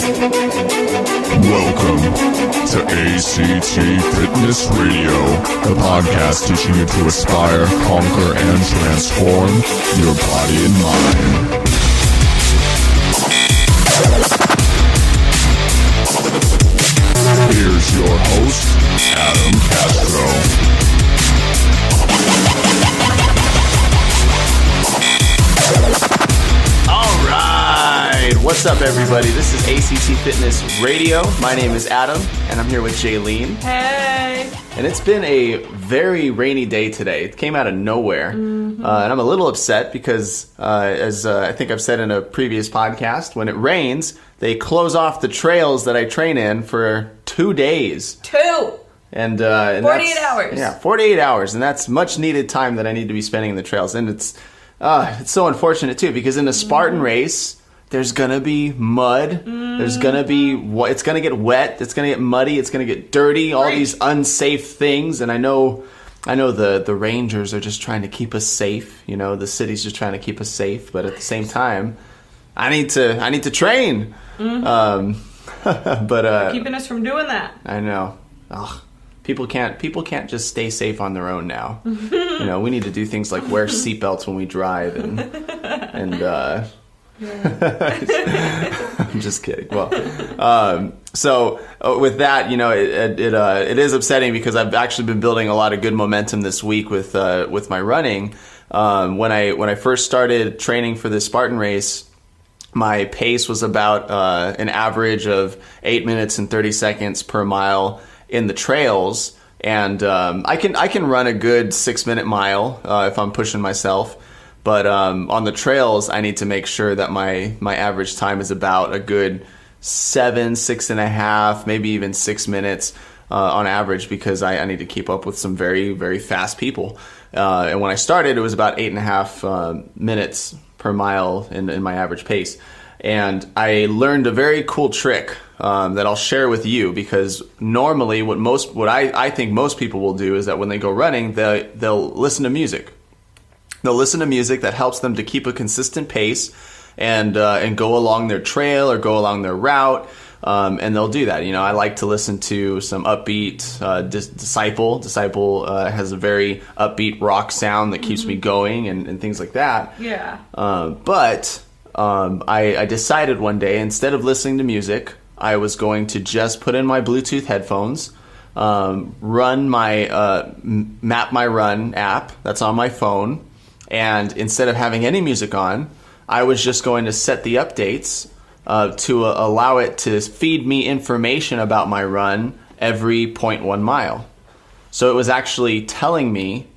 Welcome to ACT Fitness Radio, the podcast teaching you to aspire, conquer, and transform your body and mind. Here's your host, Adam Castro. What's up, everybody? This is ACT Fitness Radio. My name is Adam, and I'm here with Jaylene. Hey! And it's been a very rainy day today. It came out of nowhere. And I'm a little upset because, as I think I've said in a previous podcast, when it rains, they close off the trails that I train in for 2 days. And 48 hours. Yeah, 48 hours. And that's much needed time that I need to be spending in the trails. And it's so unfortunate, too, because in a Spartan race, there's gonna be mud. There's gonna be it's gonna get wet. It's gonna get muddy. It's gonna get dirty. All these unsafe things. And I know the Rangers are just trying to keep us safe. You know, the city's just trying to keep us safe. But at the same time, I need to train. But keeping us from doing that. I know. Ugh. People can't just stay safe on their own now. You know, we need to do things like wear seatbelts when we drive and. I'm just kidding. Well, so with that, you know, it is upsetting because I've actually been building a lot of good momentum this week with my running. When I first started training for this Spartan race, my pace was about an average of 8 minutes and 30 seconds per mile in the trails, and I can run a good 6-minute mile if I'm pushing myself. But on the trails, I need to make sure that my average time is about a good 6.5, maybe even 6 minutes on average, because I need to keep up with some very, very fast people. And when I started, it was about 8.5 minutes per mile in my average pace. And I learned a very cool trick that I'll share with you, because normally what I think most people will do is that when they go running, they'll listen to music. They'll listen to music that helps them to keep a consistent pace and go along their trail or go along their route, and they'll do that. You know, I like to listen to some upbeat Disciple. Disciple has a very upbeat rock sound that keeps me going and things like that. Yeah. But I decided one day, instead of listening to music, I was going to just put in my Bluetooth headphones, run my Map My Run app that's on my phone. And instead of having any music on, I was just going to set the updates to allow it to feed me information about my run every 0.1 mile. So it was actually telling me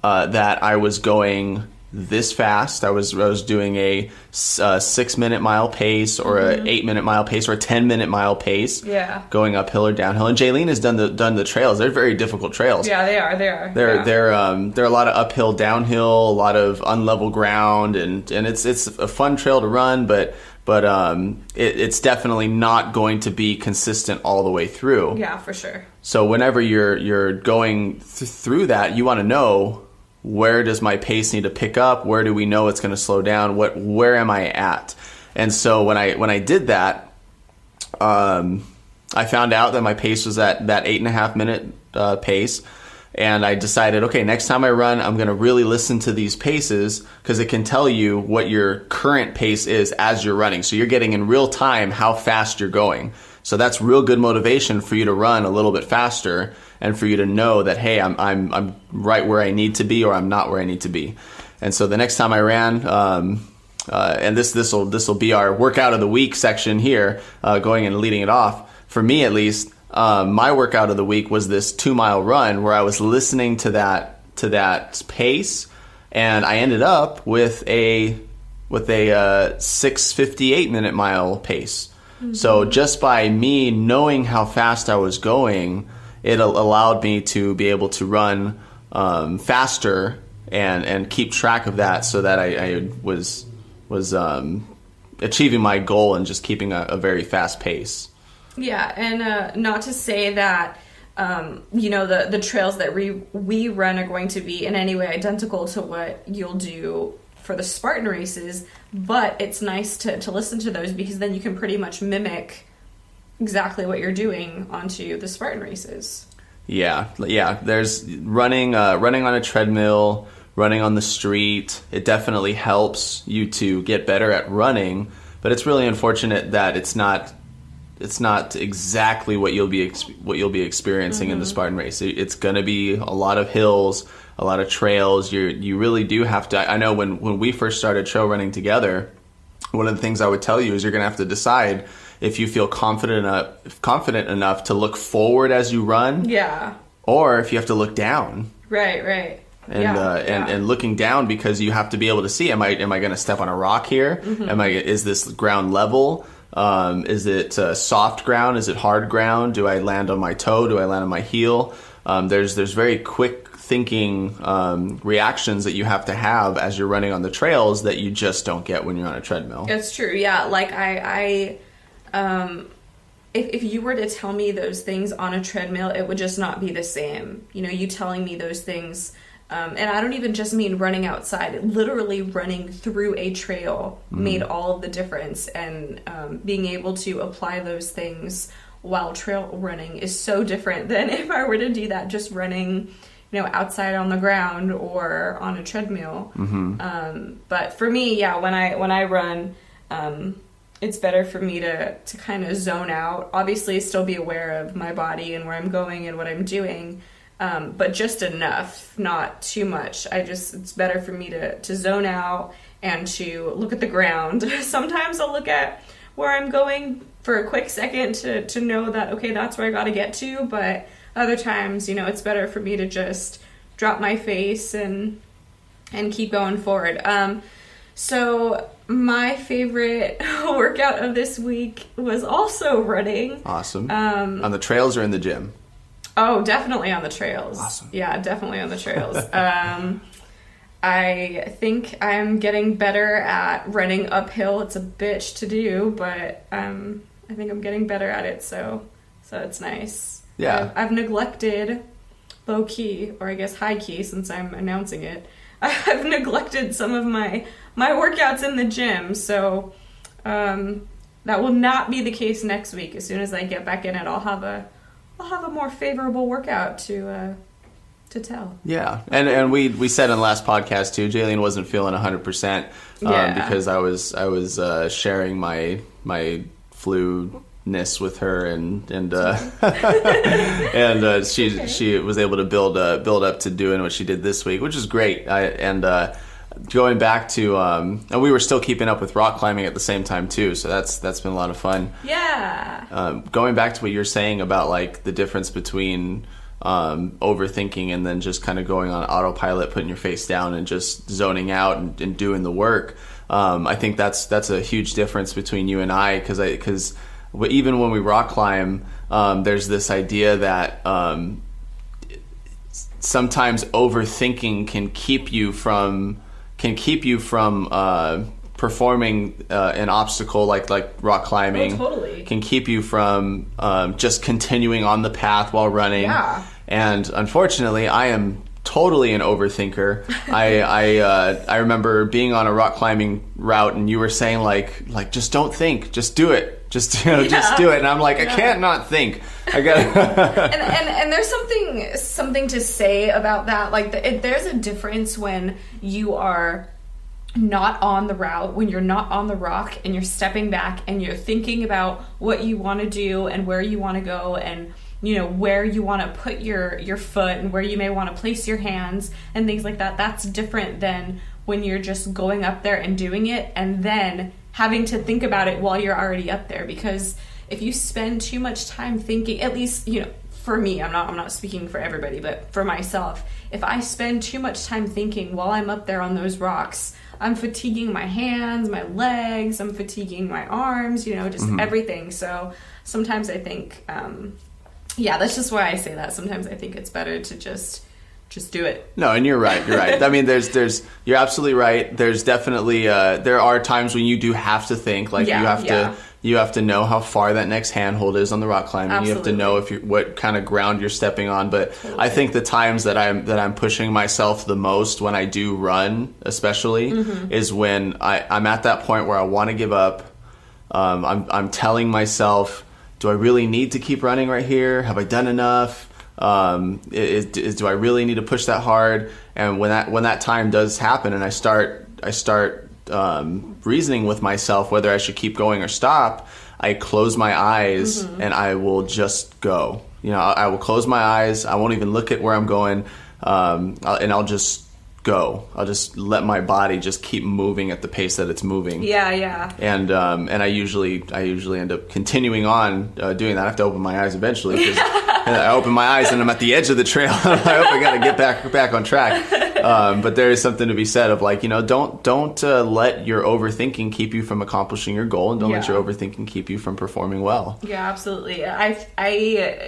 that I was going this fast. I was doing a 6-minute mile pace, or a 8-minute mile pace, or a 10-minute mile pace. Yeah. Going uphill or downhill. And Jaylene has done the trails. They're very difficult trails. Yeah, they are. They're a lot of uphill, downhill, a lot of unlevel ground, and it's a fun trail to run, but it's definitely not going to be consistent all the way through. Yeah, for sure. So whenever you're going through that, you want to know, where does my pace need to pick up? Where do we know it's going to slow down? Where am I at? And so when I did that, I found out that my pace was at that 8.5 minute pace. And I decided, okay, next time I run, I'm going to really listen to these paces, because it can tell you what your current pace is as you're running. So you're getting in real time how fast you're going. So that's real good motivation for you to run a little bit faster, and for you to know that, hey, I'm right where I need to be, or I'm not where I need to be. And so the next time I ran, and this will be our workout of the week section here, going and leading it off. For me, at least, my workout of the week was this 2-mile run where I was listening to that pace, and I ended up with a 6:58 minute mile pace. So just by me knowing how fast I was going, it allowed me to be able to run faster and keep track of that, so that I was achieving my goal and just keeping a very fast pace. Yeah, and not to say that the trails that we run are going to be in any way identical to what you'll do for the Spartan races, but it's nice to listen to those, because then you can pretty much mimic exactly what you're doing onto the Spartan races. Yeah. There's running on a treadmill, running on the street. It definitely helps you to get better at running, but it's really unfortunate that it's not exactly what you'll be experiencing in the Spartan race. It's going to be a lot of hills, a lot of trails. You really do have to. I know when we first started trail running together, one of the things I would tell you is you're going to have to decide if you feel confident enough to look forward as you run, or if you have to look down. Right. And looking down, because you have to be able to see, am I going to step on a rock here? Is this ground level? Is it soft ground? Is it hard ground? Do I land on my toe? Do I land on my heel? There's very quick thinking reactions that you have to have as you're running on the trails that you just don't get when you're on a treadmill. It's true. Yeah. Like if you were to tell me those things on a treadmill, it would just not be the same. You telling me those things. And I don't even just mean running outside. Literally running through a trail made all of the difference. And being able to apply those things while trail running is so different than if I were to do that just running, outside on the ground or on a treadmill. But for me, when I run, it's better for me to kind of zone out. Obviously, still be aware of my body and where I'm going and what I'm doing. But just enough, not too much. It's better for me to zone out and to look at the ground. Sometimes I'll look at where I'm going for a quick second to know that, okay, that's where I got to get to. But other times, it's better for me to just drop my face and keep going forward. So my favorite workout of this week was also running. Awesome. On the trails or in the gym? Oh, definitely on the trails. Awesome. Yeah, definitely on the trails. I think I'm getting better at running uphill. It's a bitch to do, but I think I'm getting better at it, so it's nice. Yeah. I've neglected low key, or I guess high key since I'm announcing it. I've neglected some of my workouts in the gym, so that will not be the case next week. As soon as I get back in it, I'll have a more favorable workout to tell. Yeah, and we said in the last podcast too, Jaylene wasn't feeling 100% because I was sharing my flu-ness with her and and she was able to build up to doing what she did this week, which is great. Going back to and we were still keeping up with rock climbing at the same time too, so that's been a lot of fun. Yeah. Going back to what you're saying about like the difference between overthinking and then just kind of going on autopilot, putting your face down and just zoning out and doing the work. I think that's a huge difference between you and I, because even when we rock climb, there's this idea that sometimes overthinking can keep you from performing an obstacle like rock climbing. Oh, totally. Can keep you from just continuing on the path while running. Yeah. And unfortunately, I am totally an overthinker. I remember being on a rock climbing route and you were saying like just don't think, just do it. Just do it. And I'm like, I can't not think. I got and there's something to say about that. Like there's a difference when you are not on the route, when you're not on the rock and you're stepping back and you're thinking about what you want to do and where you want to go and where you want to put your foot and where you may want to place your hands and things like that. That's different than when you're just going up there and doing it and then having to think about it while you're already up there. Because if you spend too much time thinking, at least for me, I'm not speaking for everybody, but for myself, if I spend too much time thinking while I'm up there on those rocks, I'm fatiguing my hands, my legs, I'm fatiguing my arms, just everything. So sometimes I think, that's just why I say that. Sometimes I think it's better to just do it. No, and you're right. I mean, you're absolutely right. There's definitely, there are times when you do have to think, like you You have to know how far that next handhold is on the rock climbing. Absolutely. You have to know what kind of ground you're stepping on. But Totally. I think the times that I'm pushing myself the most when I do run, especially, is when I'm at that point where I want to give up. I'm telling myself, do I really need to keep running right here? Have I done enough? Do I really need to push that hard? And when that time does happen, and I start reasoning with myself whether I should keep going or stop, I close my eyes and I will just go. I will close my eyes. I won't even look at where I'm going, and I'll just go. I'll just let my body just keep moving at the pace that it's moving. Yeah. And I usually end up continuing on doing that. I have to open my eyes eventually, because I open my eyes and I'm at the edge of the trail. I hope I got to get back on track. But there is something to be said of don't let your overthinking keep you from accomplishing your goal, and don't let your overthinking keep you from performing well. Yeah, absolutely. I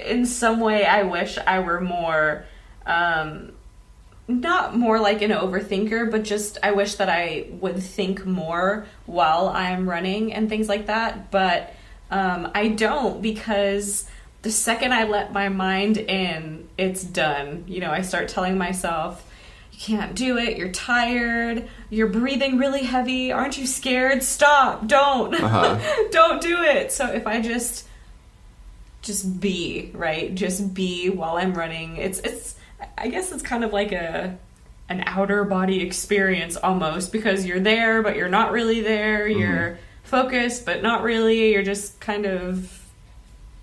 in some way I wish I were more. Not more like an overthinker, but just I wish that I would think more while I'm running and things like that. But I don't, because the second I let my mind in, it's done. I start telling myself, you can't do it, you're tired, you're breathing really heavy, aren't you scared? Stop, don't. Don't do it. So if I just be, right? Just be while I'm running. I guess it's kind of like an outer body experience almost, because you're there, but you're not really there. You're focused, but not really. You're just kind of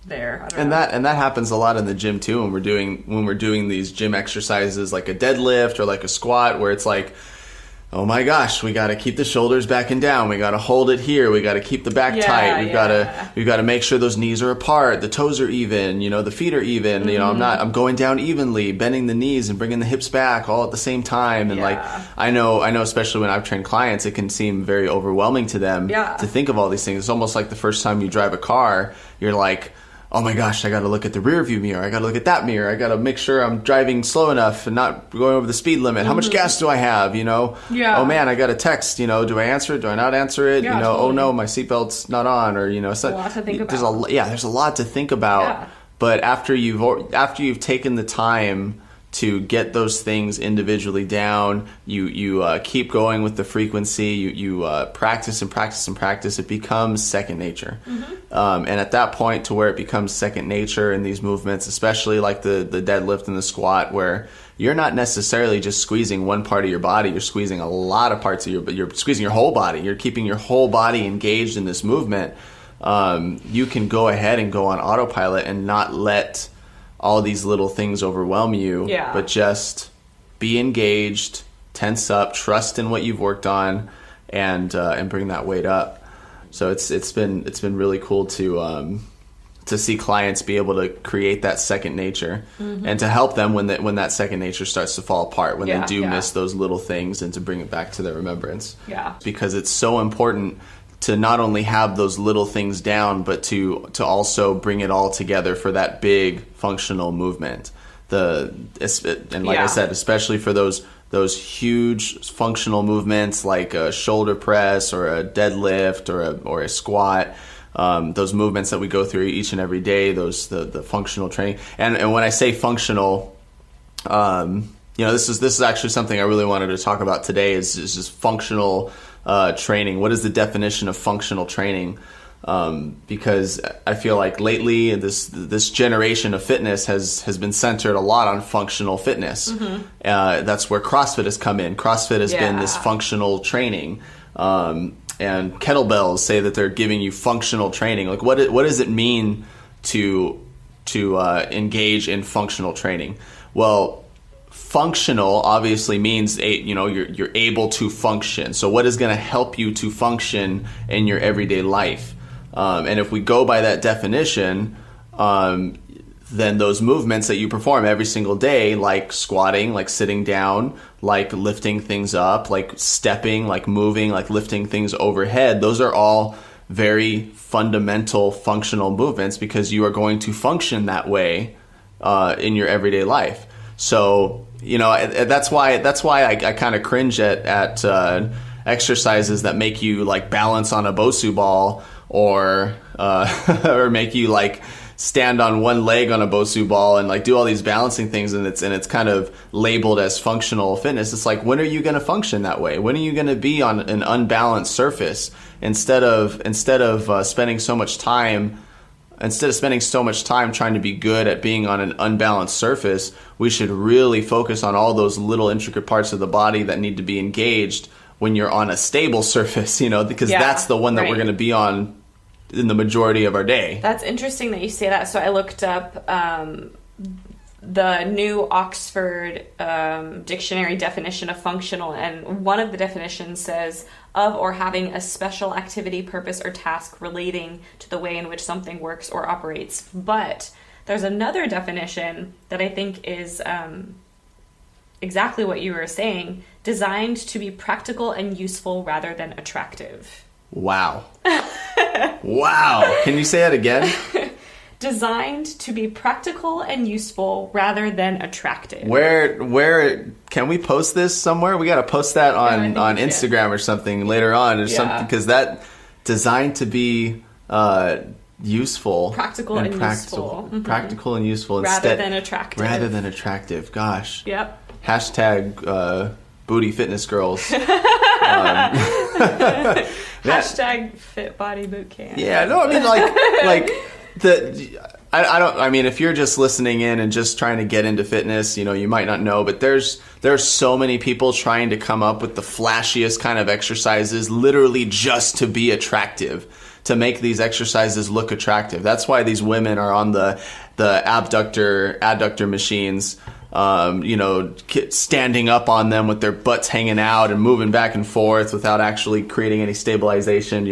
there. I don't know. And that happens a lot in the gym too, when we're doing these gym exercises like a deadlift or like a squat, where it's like, oh my gosh, we got to keep the shoulders back and down. We got to hold it here. We got to keep the back tight. We've got to make sure those knees are apart, the toes are even, the feet are even. I'm going down evenly, bending the knees and bringing the hips back all at the same time. And I know, especially when I've trained clients, it can seem very overwhelming to them to think of all these things. It's almost like the first time you drive a car, you're like, oh my gosh, I got to look at the rear view mirror. I got to look at that mirror. I got to make sure I'm driving slow enough and not going over the speed limit. How much gas do I have? Yeah. Oh man, I got a text. Do I answer it? Do I not answer it? Yeah, Oh totally. no, my seatbelt's not on. Or a lot to think about. There's a lot to think about. Yeah. But after you've taken the time to get those things individually down, you keep going with the frequency, you practice and practice and practice, it becomes second nature. And at that point, to where it becomes second nature in these movements, especially like the deadlift and the squat, where you're not necessarily just squeezing one part of your body, you're squeezing a lot of parts of but you're squeezing your whole body, you're keeping your whole body engaged in this movement. You can go ahead and go on autopilot and not let all these little things overwhelm you, but just be engaged, tense up, trust in what you've worked on, and bring that weight up. So it's been really cool to see clients be able to create that second nature, and to help them when that second nature starts to fall apart, when they do miss those little things, and to bring it back to their remembrance. Yeah, because it's so important to not only have those little things down, but to also bring it all together for that big functional movement. I said, especially for those huge functional movements like a shoulder press or a deadlift or a squat, those movements that we go through each and every day, the functional training. And when I say functional, this is actually something I really wanted to talk about today, is just functional training. What is the definition of functional training? Because I feel like lately this generation of fitness has been centered a lot on functional fitness. That's where CrossFit has come in. CrossFit has been this functional training. And kettlebells say that they're giving you functional training. Like what does it mean to engage in functional training? Well, functional obviously means you're able to function. So what is going to help you to function in your everyday life? And if we go by that definition, then those movements that you perform every single day, like squatting, like sitting down, like lifting things up, like stepping, like moving, like lifting things overhead, those are all very fundamental functional movements, because you are going to function that way in your everyday life. So, that's why I kind of cringe at exercises that make you like balance on a BOSU ball, or or make you like stand on one leg on a Bosu ball and like do all these balancing things, and it's kind of labeled as functional fitness. It's like, when are you going to function that way? When are you going to be on an unbalanced surface instead of spending so much time trying to be good at being on an unbalanced surface? We should really focus on all those little intricate parts of the body that need to be engaged when you're on a stable surface, because that's the one that we're going to be on in the majority of our day. That's interesting that you say that. So I looked up the new Oxford dictionary definition of functional, and one of the definitions says, of or having a special activity, purpose, or task relating to the way in which something works or operates. But there's another definition that I think is exactly what you were saying: designed to be practical and useful rather than attractive. Wow. Wow. Can you say that again? Designed to be practical and useful rather than attractive. Where can we post this somewhere? We got to post that on Instagram or something later on, or something, because that designed to be useful, practical and useful, practical and useful rather than attractive. Rather than attractive. Gosh. Yep. Hashtag booty fitness girls. Hashtag fit body boot camp. Yeah, no, I mean I mean, if you're just listening in and just trying to get into fitness, you might not know, but there's so many people trying to come up with the flashiest kind of exercises, literally just to be attractive, to make these exercises look attractive. That's why these women are on the adductor machines, standing up on them with their butts hanging out and moving back and forth without actually creating any stabilization,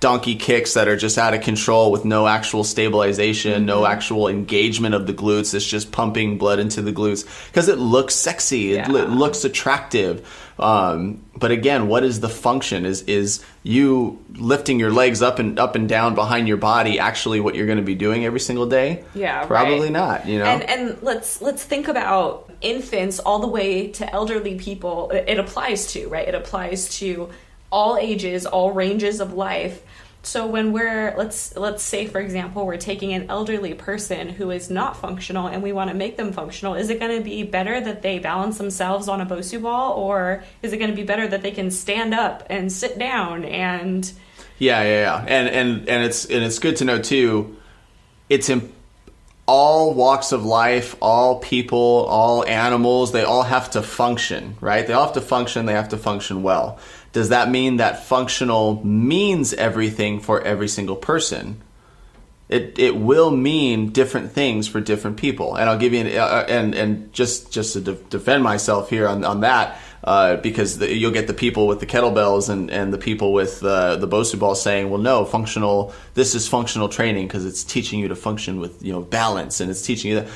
donkey kicks that are just out of control with no actual stabilization, no actual engagement of the glutes. It's just pumping blood into the glutes because it looks sexy. It looks attractive. But again, what is the function? Is you lifting your legs up and down behind your body actually what you're going to be doing every single day? Yeah, probably not. And let's think about infants all the way to elderly people. It applies to, right? It applies to all ages, all ranges of life. So when we're, let's say, for example, we're taking an elderly person who is not functional and we want to make them functional, is it going to be better that they balance themselves on a Bosu ball, or is it going to be better that they can stand up and sit down and... Yeah. And it's good to know too, it's in all walks of life, all people, all animals, they all have to function, right? They all have to function, they have to function well. Does that mean that functional means everything for every single person? It will mean different things for different people. And I'll give you and just to defend myself here on that, because you'll get the people with the kettlebells and the people with the Bosu ball saying, well, no, this is functional training because it's teaching you to function with balance, and it's teaching you that.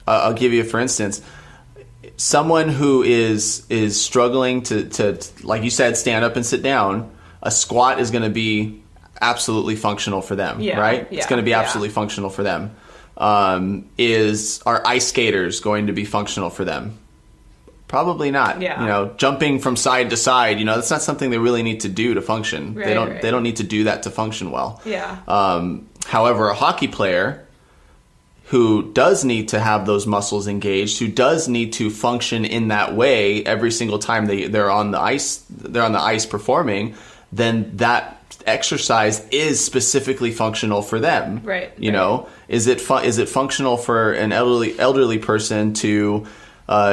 I'll give you, for instance, someone who is struggling to, like you said, stand up and sit down. A squat is going to be absolutely functional for them, right? It's going to be absolutely functional for them. Are ice skaters going to be functional for them? Probably not. Jumping from side to side, that's not something they really need to do to function. They don't need to do that to function well. However, a hockey player who does need to have those muscles engaged, who does need to function in that way every single time they're on the ice performing, then that exercise is specifically functional for them. Right. Is it functional for an elderly person to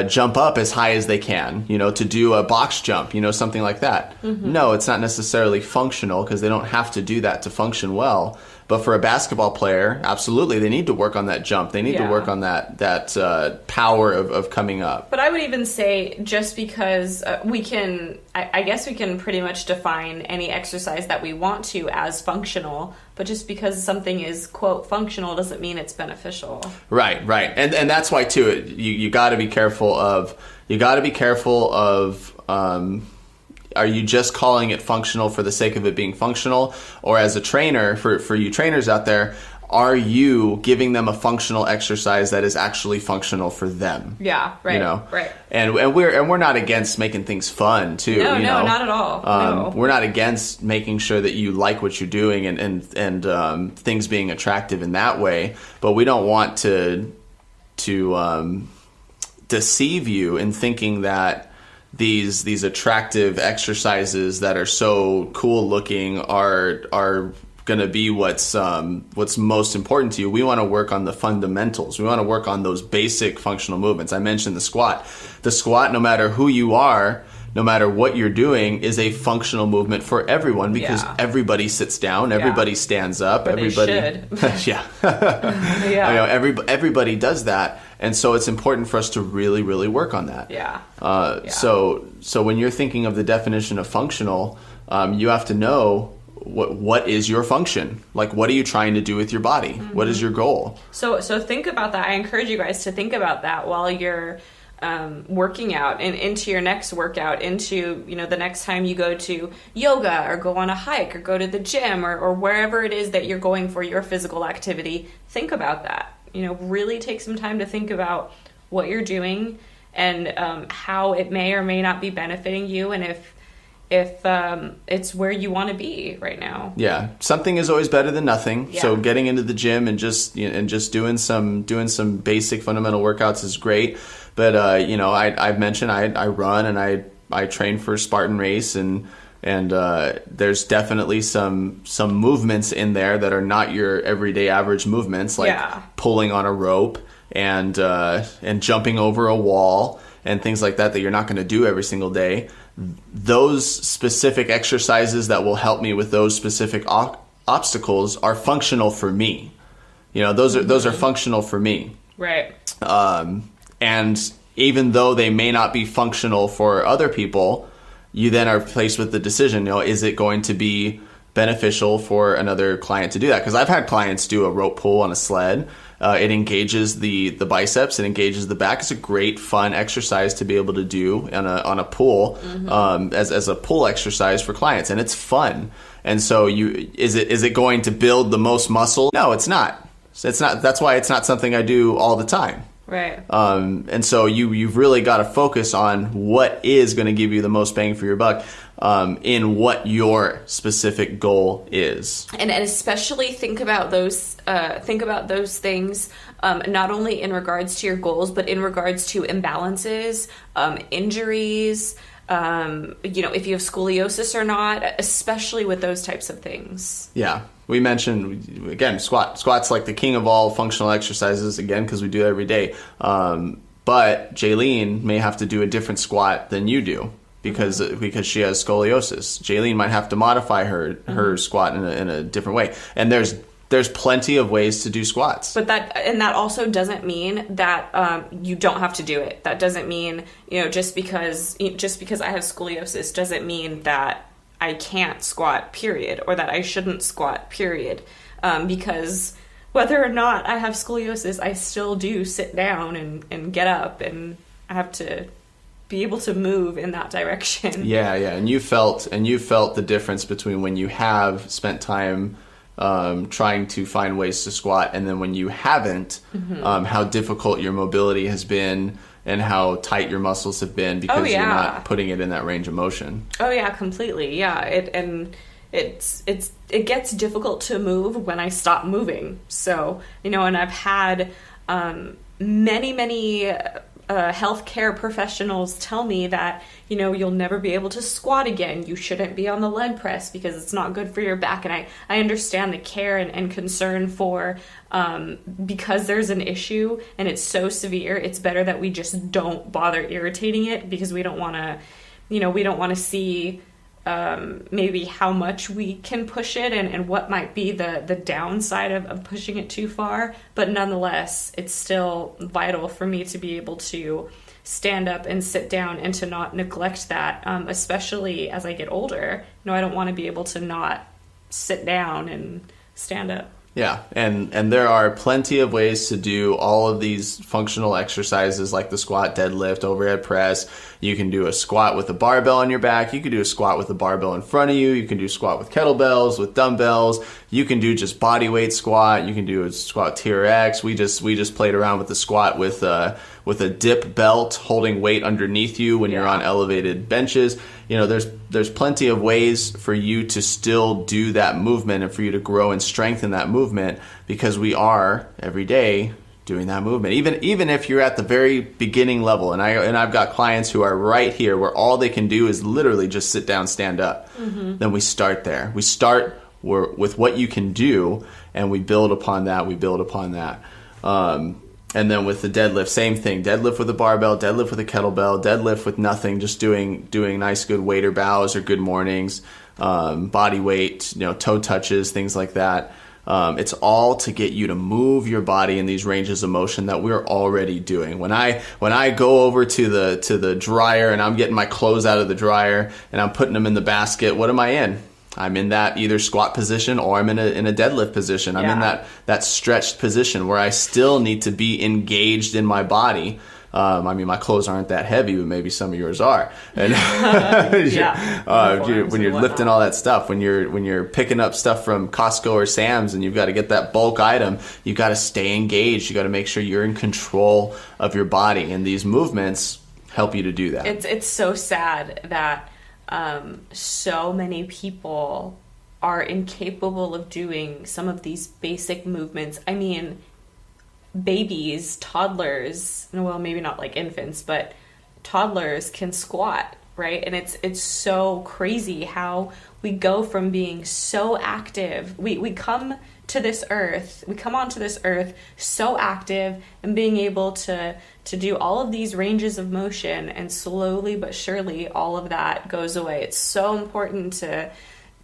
jump up as high as they can, to do a box jump, something like that? Mm-hmm. No, it's not necessarily functional because they don't have to do that to function well. But for a basketball player, absolutely, they need to work on that jump. They need to work on that power of coming up. But I would even say, just because I guess we can pretty much define any exercise that we want to as functional, but just because something is, quote, functional doesn't mean it's beneficial. Right. And that's why, too, you got to be careful of... Are you just calling it functional for the sake of it being functional? Or as a trainer, for you trainers out there, are you giving them a functional exercise that is actually functional for them? Yeah, right. You know, right. And we're not against making things fun too. No, you know? not at all. No. We're not against making sure that you like what you're doing and things being attractive in that way. But we don't want to deceive you in thinking that these attractive exercises that are so cool looking are going to be what's most important to you. We want to work on the fundamentals. We want to work on those basic functional movements. I mentioned the squat. The squat, no matter who you are, no matter what you're doing, is a functional movement for everyone because everybody sits down, everybody stands up, but everybody should. yeah. Yeah. I know everybody does that, and so it's important for us to really, really work on that. Yeah. So when you're thinking of the definition of functional, you have to know what is your function? Like, what are you trying to do with your body? Mm-hmm. What is your goal? So think about that. I encourage you guys to think about that while you're working out and into your next workout, into, the next time you go to yoga or go on a hike or go to the gym or wherever it is that you're going for your physical activity. Think about that. Really take some time to think about what you're doing and how it may or may not be benefiting you, and if it's where you want to be right now. Yeah, something is always better than nothing. Yeah. So getting into the gym and just doing some basic fundamental workouts is great. But I've mentioned I run and I train for Spartan Race, and there's definitely some movements in there that are not your everyday average movements, like pulling on a rope and jumping over a wall and things like that you're not going to do every single day. Those specific exercises that will help me with those specific obstacles are functional for me. Those are functional for me. Right. And even though they may not be functional for other people, you then are faced with the decision, is it going to be beneficial for another client to do that? Because I've had clients do a rope pull on a sled. It engages the biceps, it engages the back. It's a great, fun exercise to be able to do on a pull, as a pull exercise for clients, and it's fun. And so, is it going to build the most muscle? No, it's not. It's not. That's why it's not something I do all the time. Right. And so you've really got to focus on what is going to give you the most bang for your buck, in what your specific goal is. And especially think about those things, not only in regards to your goals, but in regards to imbalances, injuries, if you have scoliosis or not, especially with those types of things. Yeah. We mentioned, again, squat's like the king of all functional exercises, again, because we do it every day. But Jaylene may have to do a different squat than you do because she has scoliosis. Jaylene might have to modify her squat in a different way. And there's plenty of ways to do squats. But that also doesn't mean that you don't have to do it. That doesn't mean, just because I have scoliosis doesn't mean that I can't squat, period, or that I shouldn't squat, period. Because whether or not I have scoliosis, I still do sit down and get up, and I have to be able to move in that direction. Yeah. And you felt the difference between when you have spent time trying to find ways to squat, and then when you haven't, how difficult your mobility has been and how tight your muscles have been because you're not putting it in that range of motion. Oh yeah, completely. Yeah. It gets difficult to move when I stop moving. So, and I've had many healthcare professionals tell me that, you'll never be able to squat again. You shouldn't be on the leg press because it's not good for your back. And I understand the care and concern for, because there's an issue and it's so severe, it's better that we just don't bother irritating it, because we don't want to see maybe how much we can push it and what might be the downside of pushing it too far. But nonetheless, it's still vital for me to be able to stand up and sit down and to not neglect that, especially as I get older. I don't want to be able to not sit down and stand up. Yeah, and there are plenty of ways to do all of these functional exercises like the squat, deadlift, overhead press. You can do a squat with a barbell on your back. You can do a squat with a barbell in front of you. You can do a squat with kettlebells, with dumbbells. You can do just body weight squat. You can do a squat TRX. We just played around with the squat with a dip belt, holding weight underneath you when you're on elevated benches. There's plenty of ways for you to still do that movement and for you to grow and strengthen that movement, because we are every day doing that movement. Even if you're at the very beginning level, and I've got clients who are right here where all they can do is literally just sit down, stand up. Then we start there. We start with what you can do, and we build upon that. And then with the deadlift, same thing. Deadlift with a barbell, deadlift with a kettlebell, deadlift with nothing, just doing nice good waiter bows or good mornings, body weight, toe touches, things like that. It's all to get you to move your body in these ranges of motion that we're already doing. When I go over to the dryer and I'm getting my clothes out of the dryer and I'm putting them in the basket, what am I in? I'm in that either squat position or I'm in a deadlift position. I'm in that stretched position where I still need to be engaged in my body. My clothes aren't that heavy, but maybe some of yours are. And when you're lifting all that stuff, when you're picking up stuff from Costco or Sam's and you've got to get that bulk item, you got to stay engaged. You got to make sure you're in control of your body, and these movements help you to do that. It's so sad that so many people are incapable of doing some of these basic movements. I mean, babies, toddlers, well, maybe not like infants, but toddlers can squat, right? And it's so crazy how we go from being so active. We come onto this earth so active and being able to do all of these ranges of motion, and slowly but surely all of that goes away. It's so important to,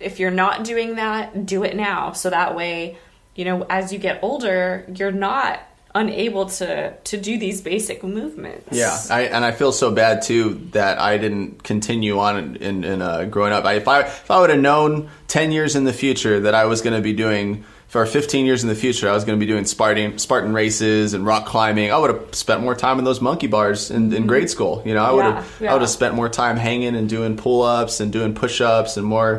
if you're not doing that, do it now. So that way, as you get older, you're not unable to do these basic movements. Yeah, I feel so bad too that I didn't continue on in growing up. If I would have known 10 years in the future that I was going to be doing, for 15 years in the future, I was going to be doing Spartan races and rock climbing, I would have spent more time in those monkey bars in grade school. I would have spent more time hanging and doing pull-ups and doing push-ups and more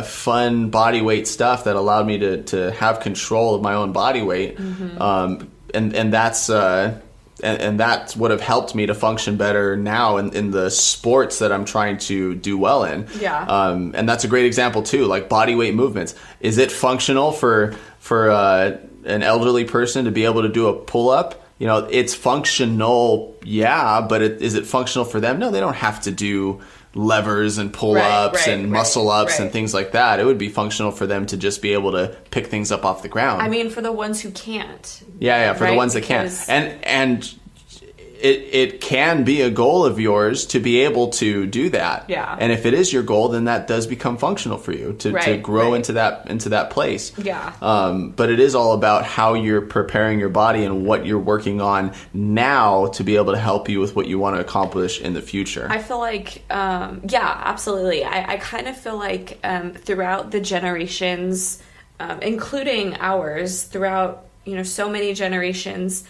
fun body weight stuff that allowed me to have control of my own body weight. And that's and that would have helped me to function better now in the sports that I'm trying to do well in. And that's a great example too, like body weight movements. Is it functional for an elderly person to be able to do a pull-up? It's functional, but is it functional for them? No, they don't have to do levers and pull-ups and muscle-ups and things like that. It would be functional for them to just be able to pick things up off the ground. I mean, for the ones who can't. For the ones that can't. And it can be a goal of yours to be able to do that. And if it is your goal, then that does become functional for you to grow into that place. But it is all about how you're preparing your body and what you're working on now to be able to help you with what you want to accomplish in the future. I feel like, absolutely. I kind of feel like throughout the generations, including ours, throughout so many generations,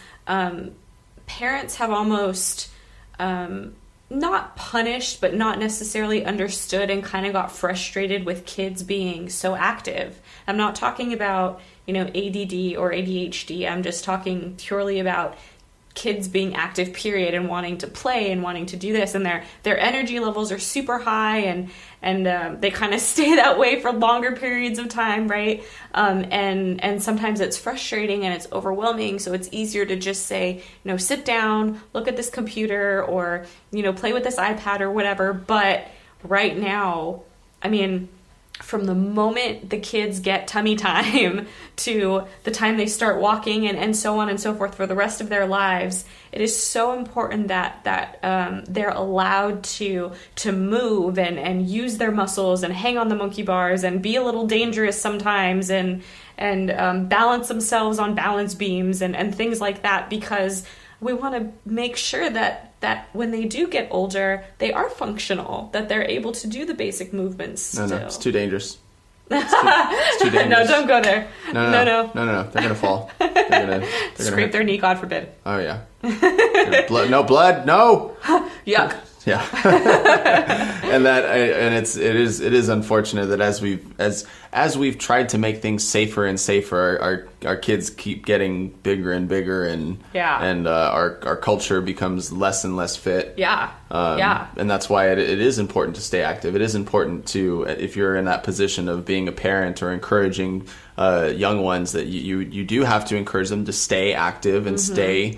parents have almost not punished, but not necessarily understood, and kind of got frustrated with kids being so active. I'm not talking about, ADD or ADHD. I'm just talking purely about kids being active, period, and wanting to play and wanting to do this, and their energy levels are super high, and they kind of stay that way for longer periods of time, right? And sometimes it's frustrating and it's overwhelming, so it's easier to just say, sit down, look at this computer, or play with this iPad or whatever. But right now, I mean, from the moment the kids get tummy time to the time they start walking and so on and so forth for the rest of their lives, it is so important that they're allowed to move and use their muscles and hang on the monkey bars and be a little dangerous sometimes and balance themselves on balance beams and things like that, because we want to make sure that when they do get older, they are functional, that they're able to do the basic movements still. No, it's too dangerous. It's too dangerous. No, don't go there. No. They're going to fall. They're gonna scrape their knee, God forbid. Oh, yeah. No blood, no! Yuck. Yeah. It is unfortunate that as we've tried to make things safer and safer, our kids keep getting bigger and bigger, and our culture becomes less and less fit. And that's why it is important to stay active. It is important to, if you're in that position of being a parent or encouraging young ones, that you do have to encourage them to stay active and stay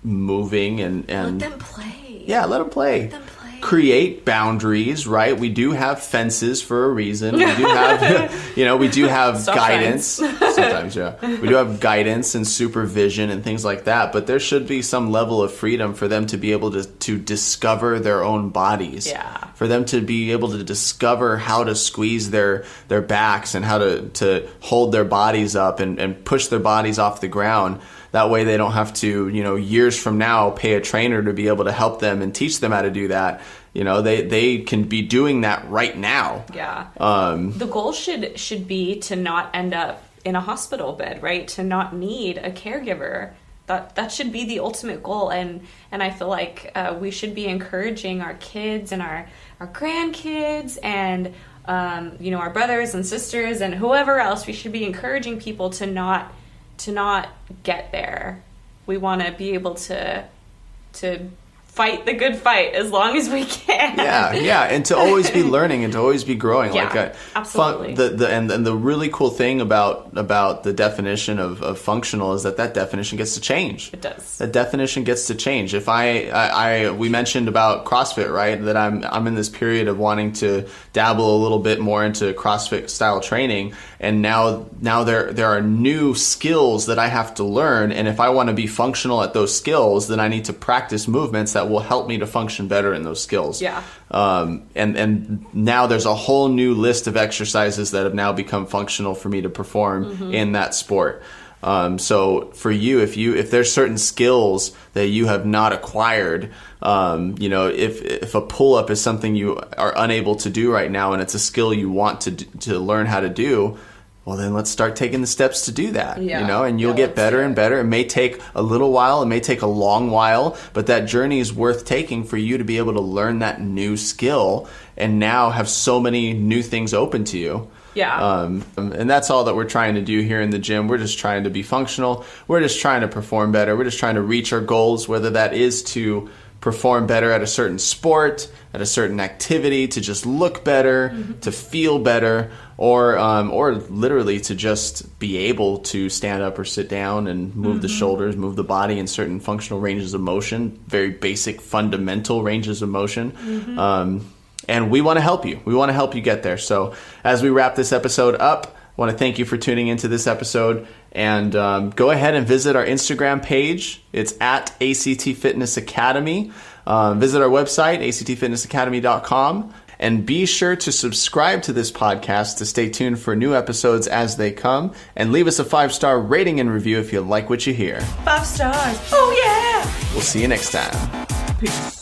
moving and let them play. Yeah, let them play. Let them play. Create boundaries, right? We do have fences for a reason. We do have, we do have guidance. Sometimes, yeah. We do have guidance and supervision and things like that. But there should be some level of freedom for them to be able to discover their own bodies. Yeah. For them to be able to discover how to squeeze their backs and how to hold their bodies up and push their bodies off the ground. That way they don't have to, years from now, pay a trainer to be able to help them and teach them how to do that. They can be doing that right now. Yeah. The goal should be to not end up in a hospital bed, right? To not need a caregiver. That should be the ultimate goal. And I feel like we should be encouraging our kids and our grandkids and, our brothers and sisters and whoever else. We should be encouraging people to not get there. We want to be able to fight the good fight as long as we can. Yeah, and to always be learning and to always be growing. Absolutely. And the really cool thing about the definition of functional is that definition gets to change. It does. The definition gets to change. If we mentioned about CrossFit, right? That I'm in this period of wanting to dabble a little bit more into CrossFit style training, and now there are new skills that I have to learn, and if I want to be functional at those skills, then I need to practice movements that will help me to function better in those skills. Yeah. And now there's a whole new list of exercises that have now become functional for me to perform in that sport. So for you, if there's certain skills that you have not acquired, if a pull-up is something you are unable to do right now and it's a skill you want to learn how to do, well, then let's start taking the steps to do that, and you'll get better and better. It may take a little while. It may take a long while, but that journey is worth taking for you to be able to learn that new skill and now have so many new things open to you. Yeah. And that's all that we're trying to do here in the gym. We're just trying to be functional. We're just trying to perform better. We're just trying to reach our goals, whether that is to perform better at a certain sport, at a certain activity, to just look better, to feel better, or literally to just be able to stand up or sit down and move the shoulders, move the body in certain functional ranges of motion, very basic fundamental ranges of motion. And we want to help you. We want to help you get there. So as we wrap this episode up, I want to thank you for tuning into this episode. And go ahead and visit our Instagram page. It's at ACT Fitness Academy. Visit our website, actfitnessacademy.com. And be sure to subscribe to this podcast to stay tuned for new episodes as they come. And leave us a 5-star rating and review if you like what you hear. 5 stars. Oh, yeah. We'll see you next time. Peace.